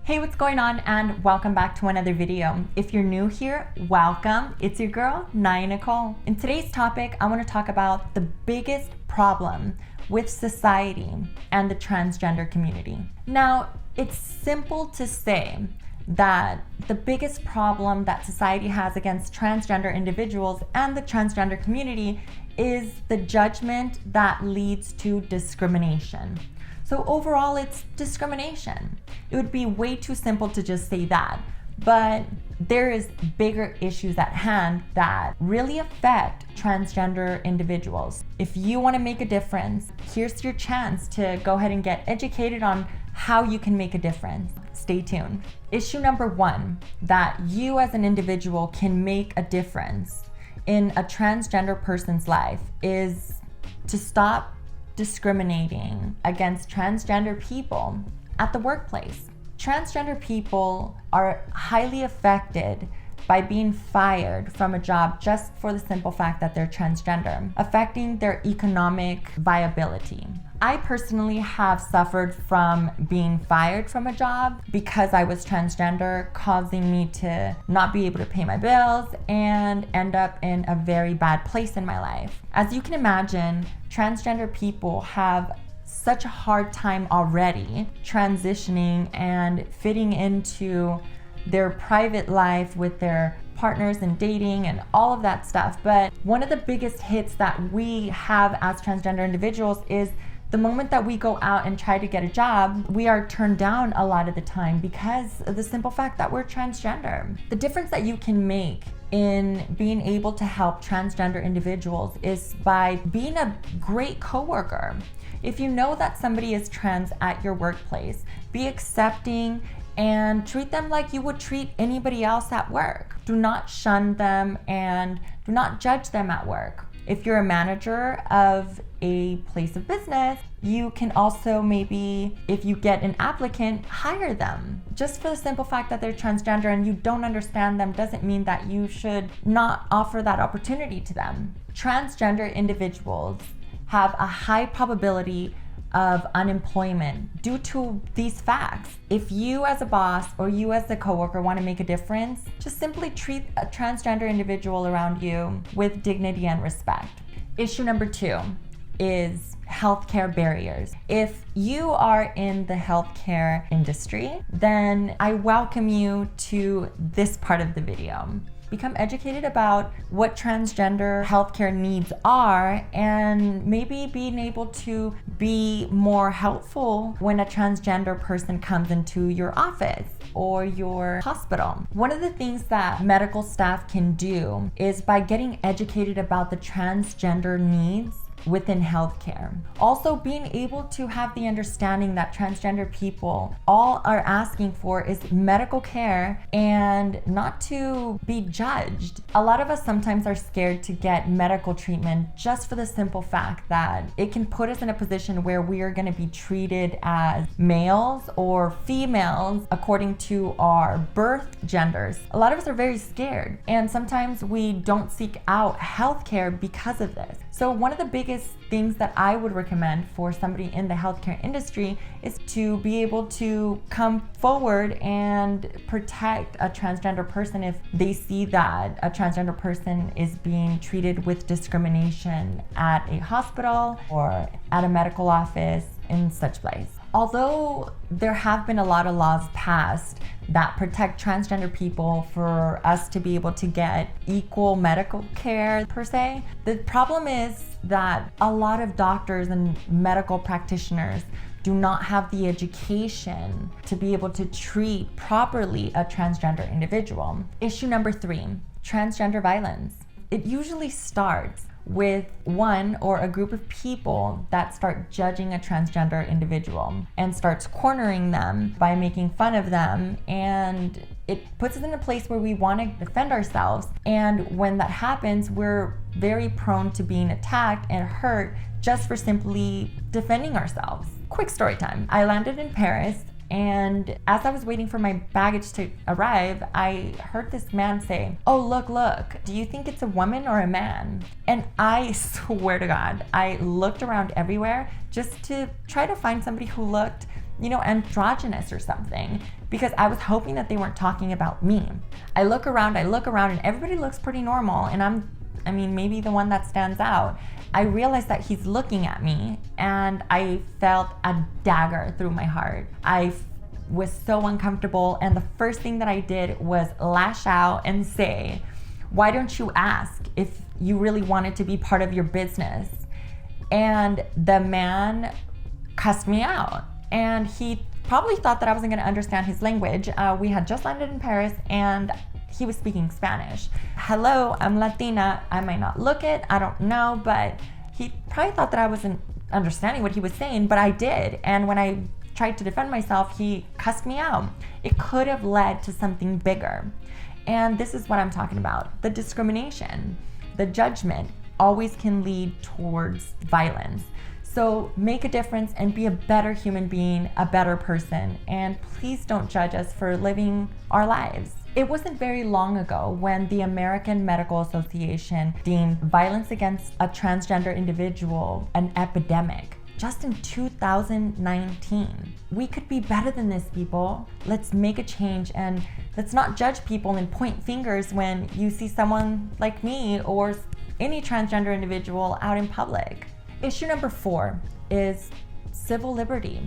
Hey, what's going on? And welcome back to another video. If you're new here, welcome. It's your girl, Naiah Nikole. In today's topic, I want to talk about the biggest problem with society and the transgender community. Now, it's simple to say that the biggest problem that society has against transgender individuals and the transgender community is the judgment that leads to discrimination. So overall, it's discrimination. It would be way too simple to just say that, but there is bigger issues at hand that really affect transgender individuals. If you want to make a difference, here's your chance to go ahead and get educated on how you can make a difference. Stay tuned. Issue number one that you as an individual can make a difference in a transgender person's life is to stop discriminating against transgender people at the workplace. Transgender people are highly affected by being fired from a job just for the simple fact that they're transgender, affecting their economic viability. I personally have suffered from being fired from a job because I was transgender, causing me to not be able to pay my bills and end up in a very bad place in my life. As you can imagine, transgender people have such a hard time already transitioning and fitting into their private life with their partners and dating and all of that stuff. But one of the biggest hits that we have as transgender individuals is the moment that we go out and try to get a job, we are turned down a lot of the time because of the simple fact that we're transgender. The difference that you can make in being able to help transgender individuals is by being a great coworker. If you know that somebody is trans at your workplace, be accepting and treat them like you would treat anybody else at work. Do not shun them and do not judge them at work. If you're a manager of a place of business, you can also maybe, if you get an applicant, hire them. Just for the simple fact that they're transgender and you don't understand them doesn't mean that you should not offer that opportunity to them. Transgender individuals have a high probability of unemployment due to these facts. If you as a boss or you as a coworker want to make a difference, just simply treat a transgender individual around you with dignity and respect. Issue number two is healthcare barriers. If you are in the healthcare industry, then I welcome you to this part of the video. Become educated about what transgender healthcare needs are and maybe being able to be more helpful when a transgender person comes into your office or your hospital. One of the things that medical staff can do is by getting educated about the transgender needs within healthcare. Also being able to have the understanding that transgender people all are asking for is medical care and not to be judged. A lot of us sometimes are scared to get medical treatment just for the simple fact that it can put us in a position where we are going to be treated as males or females according to our birth genders. A lot of us are very scared and sometimes we don't seek out healthcare because of this. So one of the biggest things that I would recommend for somebody in the healthcare industry is to be able to come forward and protect a transgender person if they see that a transgender person is being treated with discrimination at a hospital or at a medical office in such place. Although there have been a lot of laws passed that protect transgender people for us to be able to get equal medical care per se, the problem is that a lot of doctors and medical practitioners do not have the education to be able to treat properly a transgender individual. Issue number three, transgender violence. It usually starts with one or a group of people that start judging a transgender individual and starts cornering them by making fun of them, and it puts us in a place where we want to defend ourselves, and when that happens we're very prone to being attacked and hurt just for simply defending ourselves. Quick story time. I landed in Paris And as I was waiting for my baggage to arrive, I heard this man say, "Oh, look, do you think it's a woman or a man?" And I swear to God, I looked around everywhere just to try to find somebody who looked androgynous or something, because I was hoping that they weren't talking about me. I look around and everybody looks pretty normal, and maybe the one that stands out. I realized that he's looking at me, and I felt a dagger through my heart. I was so uncomfortable, and the first thing that I did was lash out and say, "Why don't you ask if you really wanted to be part of your business?" And the man cussed me out, and he probably thought that I wasn't going to understand his language. We had just landed in Paris, and he was speaking Spanish. "Hello, I'm Latina. I might not look it, I don't know," but he probably thought that I wasn't understanding what he was saying, but I did. And when I tried to defend myself, he cussed me out. It could have led to something bigger. And this is what I'm talking about. The discrimination, the judgment always can lead towards violence. So make a difference and be a better human being, a better person. And please don't judge us for living our lives. It wasn't very long ago when the American Medical Association deemed violence against a transgender individual an epidemic. Just in 2019. We could be better than this, people. Let's make a change, and let's not judge people and point fingers when you see someone like me or any transgender individual out in public. Issue number 4 is civil liberty.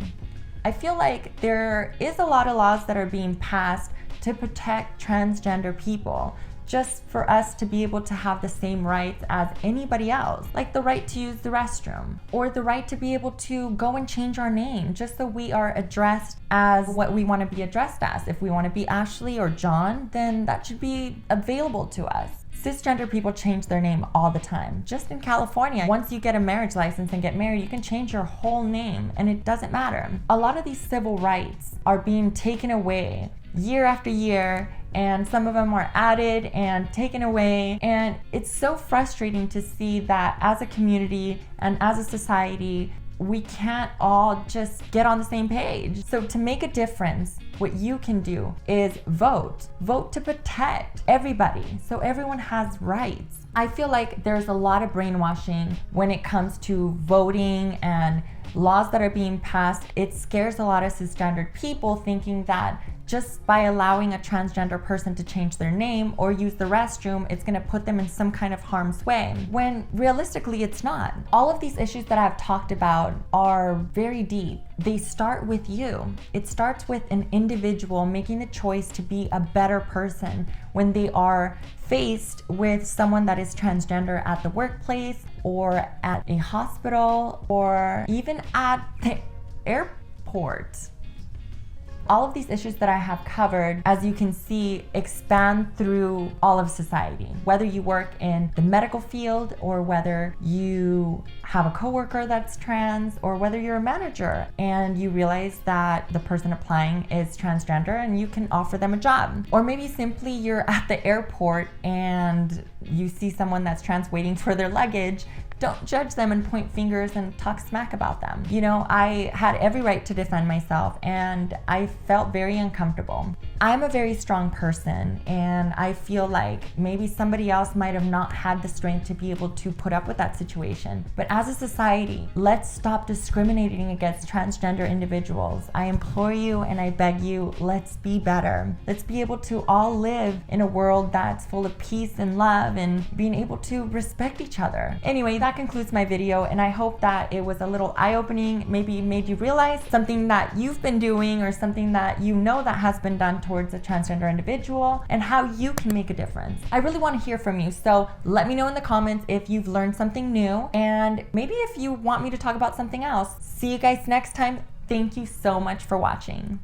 I feel like there is a lot of laws that are being passed to protect transgender people, just for us to be able to have the same rights as anybody else, like the right to use the restroom, or the right to be able to go and change our name, just so we are addressed as what we want to be addressed as. If we want to be Ashley or John, then that should be available to us. Cisgender people change their name all the time. Just in California, once you get a marriage license and get married, you can change your whole name, and it doesn't matter. A lot of these civil rights are being taken away year after year, and some of them are added and taken away. And it's so frustrating to see that as a community and as a society, we can't all just get on the same page. So to make a difference, what you can do is vote. Vote to protect everybody, so everyone has rights. I feel like there's a lot of brainwashing when it comes to voting and laws that are being passed. It scares a lot of cisgendered people, thinking that just by allowing a transgender person to change their name or use the restroom, it's gonna put them in some kind of harm's way, when realistically it's not. All of these issues that I've talked about are very deep. They start with you. It starts with an individual making the choice to be a better person when they are faced with someone that is transgender at the workplace, or at a hospital, or even at the airport. All of these issues that I have covered, as you can see, expand through all of society. Whether you work in the medical field, or whether you have a coworker that's trans, or whether you're a manager and you realize that the person applying is transgender and you can offer them a job. Or maybe simply you're at the airport and you see someone that's trans waiting for their luggage. Don't judge them and point fingers and talk smack about them. I had every right to defend myself, and I felt very uncomfortable. I'm a very strong person, and I feel like maybe somebody else might have not had the strength to be able to put up with that situation. But as a society, let's stop discriminating against transgender individuals. I implore you and I beg you, let's be better. Let's be able to all live in a world that's full of peace and love, and being able to respect each other. Anyway, that concludes my video, and I hope that it was a little eye-opening, maybe made you realize something that you've been doing, or something that you know that has been done towards a transgender individual, and how you can make a difference. I really want to hear from you, so let me know in the comments if you've learned something new, and maybe if you want me to talk about something else. See you guys next time. Thank you so much for watching.